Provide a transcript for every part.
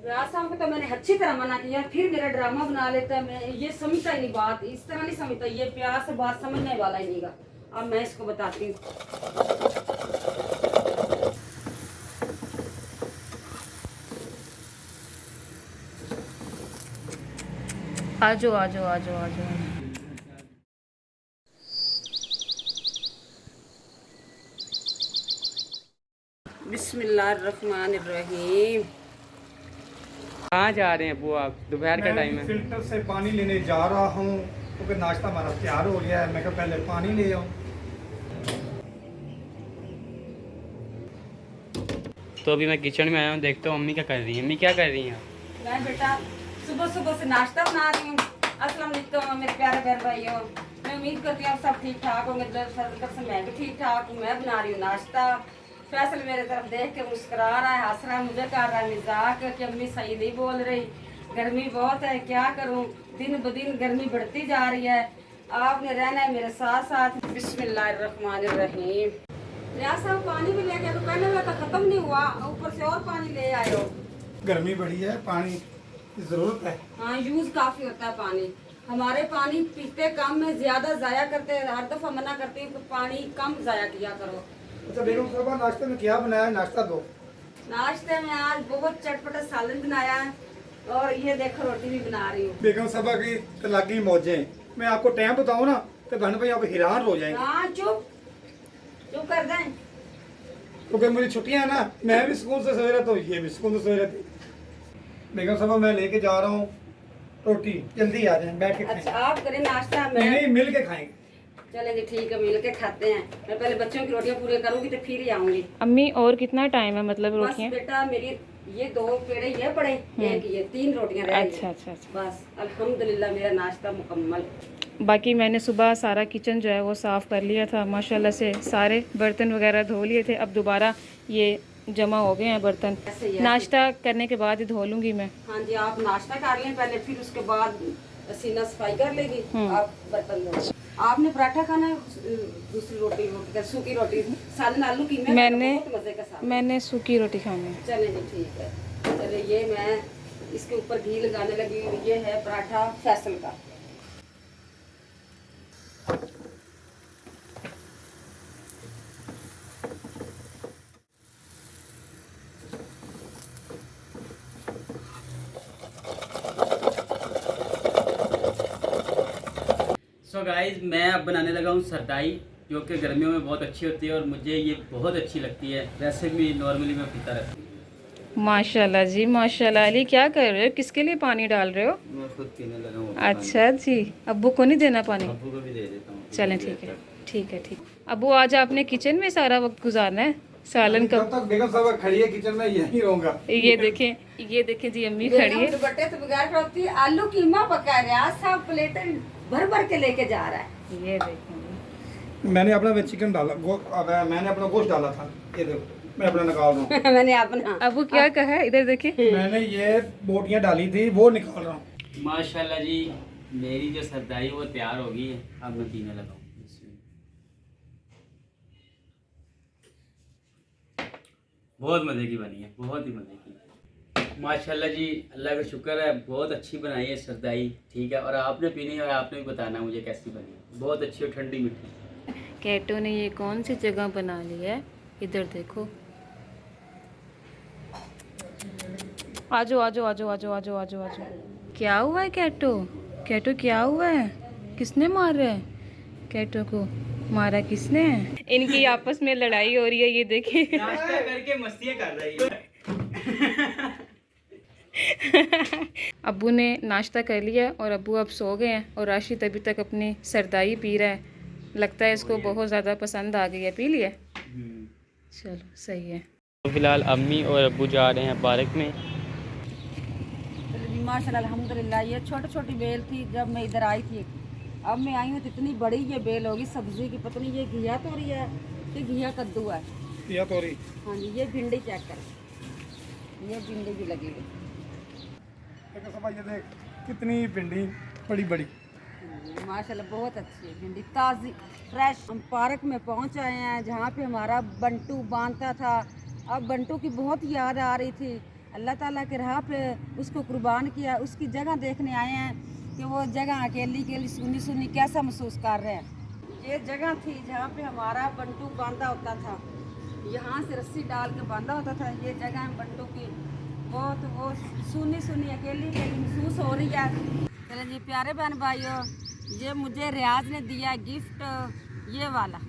रास्ता को तो मैंने अच्छी तरह मना किया, फिर मेरा ड्रामा बना लेता है। मैं ये समझता ही नहीं, बात इस तरह नहीं समझता, ये प्यार से बात समझने वाला ही नहीं गा। अब मैं इसको बताती हूँ। आजो आजो आजो आजो। बिस्मिल्लाहिर्रहमानिर्रहीम। कहाँ जा रहे हैं अबू आप? दोपहर का टाइम मैं है। फिल्टर से पानी लेने जा रहा हूँ क्योंकि नाश्ता हमारा तैयार हो गया है। मैं कहा पहले पानी ले आऊँ। तो अभी मैं किचन में आया हूँ, देखता हूँ मम्मी क्या कर रही है। मम्मी क्या कर रही हैं? मैं बेटा सुबह सुबह से नाश्ता बना रही हूँ। अस्सलाम वालेकुम मेरे प्यारे बहन भाइयों, मैं उम्मीद करती हूँ आप सब ठीक ठाक होंगे। से मैं भी ठीक ठाक हूँ। मैं बना रही हूँ नाश्ता। फैसल मेरे तरफ देख के मुस्कुरा रहा है, हंस रहा है, मुझे कर रहा है मजाक कि अम्मी सही नहीं बोल रही, गर्मी बहुत है, क्या करूँ, दिन ब दिन गर्मी बढ़ती जा रही है। आपने रहना है मेरे साथ साथ। बिस्मिल्लाहिर्रहमानिर्रहीम। रियाज साहब पानी भी लेके तो कहने लगा तो खत्म नहीं हुआ, ऊपर से और पानी ले आए हो। गर्मी बड़ी है, पानी की ज़रूरत है। हाँ, यूज काफी होता है पानी। हमारे पानी पीते कम में ज्यादा जाया करते हैं। हर दफा मना करती हूँ कि पानी कम जाया किया करो। अच्छा बेगम साहबा, नाश्ते में क्या बनाया? नाश्ता दो। नाश्ते में आज बहुत चटपटा सालन बनाया है और ये देखो रोटी भी बना रही हूँ। बेगम साहबा की तलाकी मौजें, मैं आपको टाइम बताऊँ ना तो बहन भाई आप हैरान हो जाएंगे। हाँ, चुप चुप कर दें। क्योंकि मेरी छुट्टियां हैं ना, मैं भी स्कूल से सवेरे तो ये भी स्कूल से सवेरे थी। बेगम साहबा मैं लेके जा रहा हूँ रोटी, जल्दी आ जाए, बैठ के खाएं। अच्छा आप करें नाश्ता, नहीं मैं नहीं, मिल के खाएंगे। चले जी ठीक है, मिल के खाते हैं। मैं पहले बच्चों की रोटियां पूरी करूंगी तो फिर ही आऊंगी। अम्मी और कितना टाइम है मतलब बस रोटियां? बेटा मेरी ये दो पेड़े ये पड़े, एक ये 3 रोटियां रह गई। अच्छा अच्छा अच्छा। बस अल्हम्दुलिल्लाह मेरा नाश्ता मुकम्मल। बाकी मैंने सुबह सारा किचन जो है वो साफ़ कर लिया था माशाल्लाह से, सारे बर्तन वगैरह धो लिए थे। अब दोबारा ये जमा हो गए हैं बर्तन, ऐसे ही है। नाश्ता करने के बाद ही धो लूँगी मैं। हाँ जी, आप नाश्ता कर लें पहले, फिर उसके बाद सीना सफाई कर लेगी, आप बर्तन धो। आपने पराठा खाना है? दूसरी रोटी सूखी रोटी सालन आलू की मैंने बहुत मजे का सालन। मैंने सूखी रोटी खानी है। चले जी ठीक है। चले ये मैं इसके ऊपर घी लगाने लगी हूँ। ये है पराठा फैसल का। सो गाइज मैं अब बनाने लगा हूँ सरदाई, जो कि गर्मियों में बहुत अच्छी होती है और मुझे ये बहुत अच्छी लगती है। वैसे भी नॉर्मली मैं पीता रहता हूँ। माशाल्लाह जी माशाल्लाह। अली क्या कर रहे हो, किसके लिए पानी डाल रहे हो? मैं खुद पीने लगा हूँ। अच्छा जी, अब्बू को नहीं देना पानी? अब्बू को भी दे देता हूँ। चलें ठीक है ठीक है ठीक। अब्बू आज आपने किचन में सारा वक्त गुजारना है, सालन का। जब तक बेगम साहबा खड़ी है किचन में यहीं रहूंगा। ये देखें जी अम्मी खड़ी है। दुपट्टे तो बगैर खड़ोती, आलू कीमा पका रहे, आज साहब प्लेटें भर भर के लेके जा रहा है। ये देखें मैंने अपना चिकन डाला, मैंने अपना गोश्त डाला था, ये देखो मैं अपना निकाल रहा हूँ। मैंने अपना अब्बू क्या कहा है, इधर देखें। मैंने ये बोटियां डाली थी वो निकाल रहा हूँ। माशाल्लाह जी, मेरी जो सरदाई वो तैयार हो गई है। अब मैं पीने लगा हूँ। बहुत मज़े की बनी है, बहुत ही मज़े की। माशाल्लाह जी, अल्लाह का शुक्र है, बहुत अच्छी बनाई है सरदाई। ठीक है, और आपने पीनी है और आपने भी बताना मुझे कैसी बनी है। बहुत अच्छी और ठंडी मीठी। कैटो ने ये कौन सी जगह बना ली है, इधर देखो। आजो आजो आजो आजो आजो आजो आजो। क्या हुआ है कैटो? कैटो क्या हुआ है? किसने मारा है कैटो को? मारा किसने है? इनकी आपस में लड़ाई हो रही है, ये देखिए। नाश्ता करके मस्तियाँ कर रही है। अब्बू ने नाश्ता कर लिया और अब्बू अब सो गए हैं और राशिद अभी तक अपनी सरदाई पी रहा है। लगता है इसको बहुत ज़्यादा पसंद आ गई है। पी लिया? चलो सही है। तो फिलहाल अम्मी और अब्बू जा रहे हैं पार्क में। माशाल्लाह अल्हम्दुलिल्लाह, ये छोटी छोटी बेल थी जब मैं इधर आई थी। अब मैं आई हूँ तो इतनी बड़ी ये बेल होगी सब्जी की। पता नहीं ये घिया तोरी है कि घिया कद्दू है। या तोरी। हाँ जी, ये भिंडी चेक कर, ये भिंडी भी लगी हुई। बेगम साहबा ये देख कितनी भिंडी बड़ी बड़ी। माशाल्लाह बहुत अच्छी है भिंडी, ताज़ी फ्रेश। हम पार्क में पहुंच आए हैं जहाँ पे हमारा बंटू बांधता था। अब बंटू की बहुत याद आ रही थी। अल्लाह ताला के राह पे उसको कुर्बान किया, उसकी जगह देखने आए हैं कि वो जगह अकेली अकेली सुनी सुनी कैसा महसूस कर रहे हैं। ये जगह थी जहाँ पे हमारा बंटू बांधा होता था, यहाँ से रस्सी डाल के बांधा होता था। ये जगह है बंटू की, बहुत वो सुनी सुनी अकेली अकेली महसूस हो रही है। चले जी प्यारे बहन भाइयों, ये मुझे रियाज ने दिया गिफ्ट, ये वाला,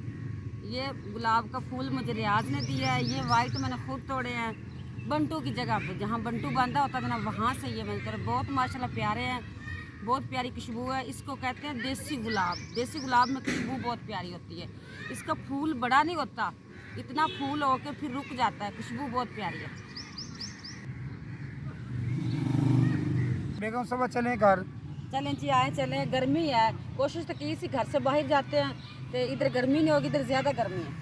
ये गुलाब का फूल मुझे रियाज ने दिया है। ये वाइट मैंने खुद तोड़े हैं बंटू की जगह पे, जहाँ बंटू बांधा होता था ना, वहाँ से ये मैंने तोड़े। बहुत माशाल्लाह प्यारे हैं, बहुत प्यारी खुशबू है। इसको कहते हैं देसी गुलाब। देसी गुलाब में खुशबू बहुत प्यारी होती है। इसका फूल बड़ा नहीं होता, इतना फूल होके फिर रुक जाता है, खुशबू बहुत प्यारी है। बेगम सब चले घर। चलें जी, आए चलें। गर्मी है, कोशिश तो की सी घर से बाहर जाते हैं तो इधर गर्मी नहीं होगी, इधर ज़्यादा गर्मी है।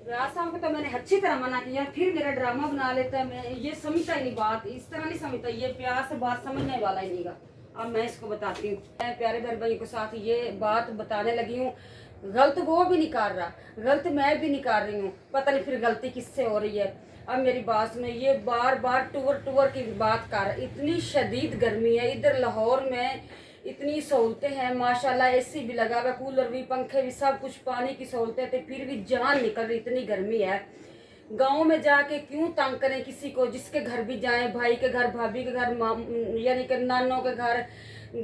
राज साहब को तो मैंने अच्छी तरह मना किया, फिर मेरा ड्रामा बना लेता है। मैं ये समझता ही नहीं, बात इस तरह नहीं समझता, ये प्यार से बात समझने वाला ही नहीं गा। अब मैं इसको बताती हूँ, मैं प्यारे बहन भाइयों के साथ ये बात बताने लगी हूँ। गलत वो भी नहीं कर रहा, गलत मैं भी नहीं कर रही हूँ, पता नहीं फिर गलती किससे हो रही है। अब मेरी बात सुनो, ये बार बार टूर की बात कर रहा है। इतनी शदीद गर्मी है इधर लाहौर में, इतनी सहूलतें हैं माशाल्लाह, एसी भी लगा हुआ, कूलर भी, पंखे भी, सब कुछ, पानी की सहूलतें थे, फिर भी जान निकल रही, इतनी गर्मी है। गांव में जाके क्यों तंग करें किसी को, जिसके घर भी जाएं, भाई के घर, भाभी के घर, यानी कि नानों के घर,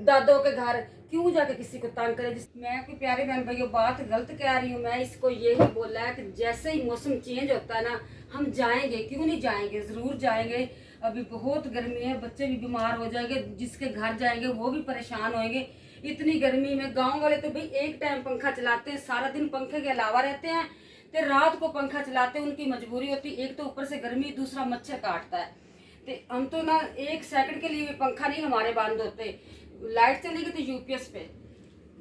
दादों के घर, क्यों जाके किसी को तंग करें। मैं कोई प्यारे बहन भाइयों बात गलत कह रही हूँ, मैं इसको यही बोला है कि जैसे ही मौसम चेंज होता है ना, हम जाएंगे, क्यों नहीं जाएंगे, ज़रूर जाएंगे। अभी बहुत गर्मी है, बच्चे भी बीमार हो जाएंगे, जिसके घर जाएंगे वो भी परेशान होंगे इतनी गर्मी में। गांव वाले तो भाई एक टाइम पंखा चलाते हैं, सारा दिन पंखे के अलावा रहते हैं, तो रात को पंखा चलाते हैं, उनकी मजबूरी होती है। एक तो ऊपर से गर्मी, दूसरा मच्छर काटता है। तो हम तो ना एक सेकंड के लिए भी पंखा नहीं हमारे बंद होते। लाइट चली गई तो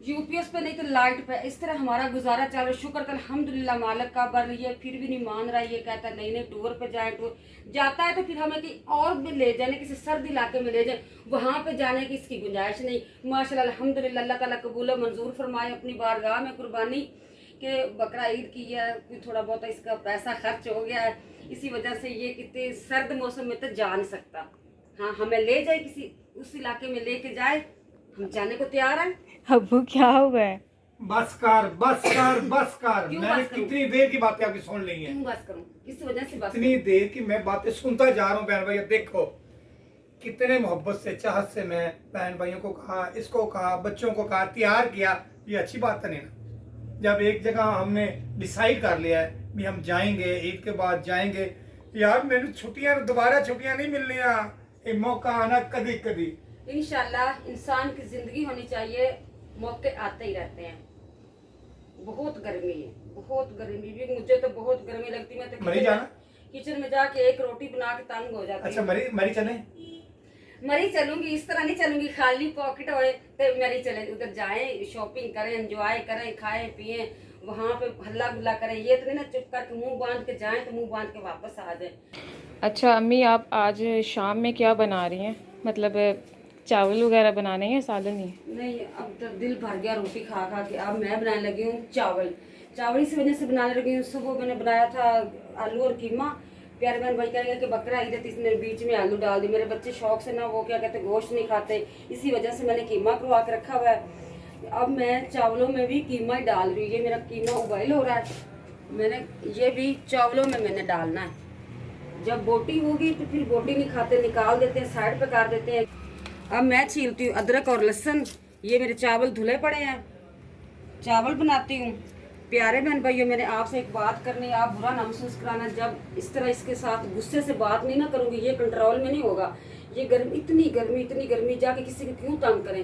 यूपीएस पे नहीं तो लाइट पे, इस तरह हमारा गुजारा चल रहा है। शुक्र कर अल्हम्दुलिल्लाह मालिक का, बर ये फिर भी नहीं मान रहा। ये कहता है नहीं नहीं टूर पे जाए, टूर जाता है तो फिर हमें कि और भी ले जाने, किसी सर्द इलाके में ले जाए, वहाँ पे जाने की इसकी गुंजाइश नहीं। माशाल्लाह अल्हम्दुलिल्लाह, अल्लाह ताला कबूल मंजूर फरमाए अपनी बारगाह में कुर्बानी के। बकरा ईद की है, थोड़ा बहुत इसका पैसा खर्च हो गया है, इसी वजह से ये कितने सर्द मौसम में तो जा नहीं सकता। हाँ, हमें ले जाए किसी उस इलाके में लेके जाए, हम जाने को तैयार हैं। अब्बू क्या हुआ है? बस कर बस कर बस कर। क्यों मैंने बस करूं? कितनी देर की बातें आपकी सुन ली हैं। क्यों बस करूं, किस वजह से बस इतनी देर की मैं बातें सुनता जा रहा हूँ बहन भाई। देखो कितने मोहब्बत से, चाहत से मैं बहन भाइयों को कहा, इसको कहा, बच्चों को कहा, तैयार किया। ये अच्छी बात है नहीं ना, जब एक जगह हमने डिसाइड कर लिया है भी हम जाएंगे, ईद के बाद जाएंगे। यार मैंने छुट्टियां, दोबारा छुट्टियां नहीं मिलनी, एक मौका आना कभी कभी। इंशाल्लाह इंसान की जिंदगी होनी चाहिए, मौके आते ही रहते हैं। बहुत गर्मी है, बहुत गर्मी भी, मुझे तो बहुत गर्मी लगती है। मैं तो मरी जाना किचन में जाके एक रोटी बना के तंग हो जाती अच्छा, हूं। मरी चले। मरी चलूंगी, इस तरह नहीं चलूंगी खाली पॉकेट होए तो मरी चले। उधर जाएं, शॉपिंग करें, एंजॉय करें, खाएं पिएं, वहाँ पे हल्ला गुल्ला करें। ये तो नहीं ना चुप करके मुंह बांध के जाएं तो मुंह बांध के वापस आ जाए। अच्छा अम्मी, आप आज शाम में क्या बना रही हैं? मतलब चावल वगैरह बनाने हैं, सालन ही? नहीं, अब तो दिल भर गया रोटी खा खा के। अब मैं बनाने लगी हूँ चावल। चावल इस वजह से बनाने लगी हूँ, सुबह मैंने बनाया था आलू और कीमा। प्यारे बहन भाई कहेंगे कि बकरा ईद है तो इसने बीच में आलू डाल दी। मेरे बच्चे शौक से ना वो क्या कहते गोश्त नहीं खाते, इसी वजह से मैंने कीमा करवा के रखा हुआ है। अब मैं चावलों में भी कीमा ही डाल रही हूँ। ये मेरा कीमा उबाइल हो रहा है, मैंने ये भी चावलों में मैंने डालना है। जब बोटी होगी तो फिर बोटी नहीं खाते, निकाल देते हैं, साइड पे कर देते हैं। अब मैं छीलती हूँ अदरक और लहसुन। ये मेरे चावल धुले पड़े हैं, चावल बनाती हूँ। प्यारे बहन भाइयों, मैंने आपसे एक बात करनी है, आप बुरा ना महसूस कराना। जब इस तरह इसके साथ गुस्से से बात नहीं ना करूँगी, ये कंट्रोल में नहीं होगा। ये गर्मी, इतनी गर्मी जाके किसी को क्यों तंग करें।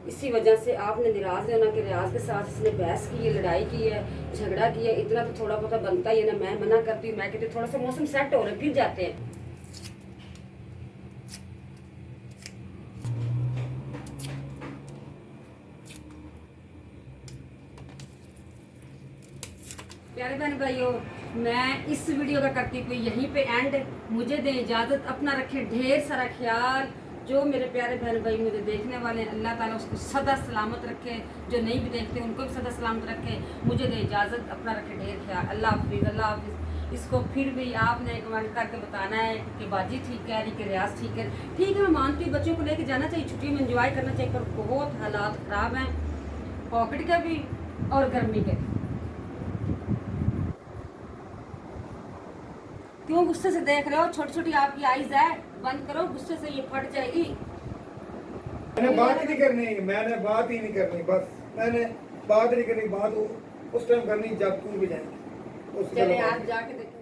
इसी वजह से आपने निराज होना कि रियाज के साथ इसने बहस की है, लड़ाई की है, झगड़ा किया, इतना तो थोड़ा बहुत बनता ही है ना। मैं मना करती हूँ, मैं कहती हूँ थोड़ा सा मौसम सेट हो रहा है फिर जाते हैं। प्यारे बहन भाइयों, मैं इस वीडियो का करती हुई यहीं पे एंड। मुझे दें इजाज़त, अपना रखें ढेर सारा ख्याल। जो मेरे प्यारे बहन भाई मुझे देखने वाले हैं, अल्लाह ताला उसको सदा सलामत रखे, जो नहीं भी देखते उनको भी सदा सलामत रखे। मुझे दे इजाज़त, अपना रखे ढेर ख्याल। अल्लाह हाफिज़, अल्लाह हाफिज़। इसको फिर भी आपने कमेंट करके बताना है कि बाजी ठीक कह रही, कि रियाज ठीक है। ठीक है, मैं मानती हूँ बच्चों को लेके जाना चाहिए, छुट्टी में एंजॉय करना चाहिए, पर बहुत हालात ख़राब हैं पॉकेट के भी और गर्मी के भी। क्यों गुस्से से देख रहे हो? छोटी छोटी आपकी आईज है, बंद करो, गुस्से से ये फट जाएगी। मैंने बात ही नहीं करनी, मैंने बात ही नहीं करनी, बस मैंने बात नहीं करनी। बात उस टाइम करनी जब तू भी जाएगी। चले आज जाके देखो।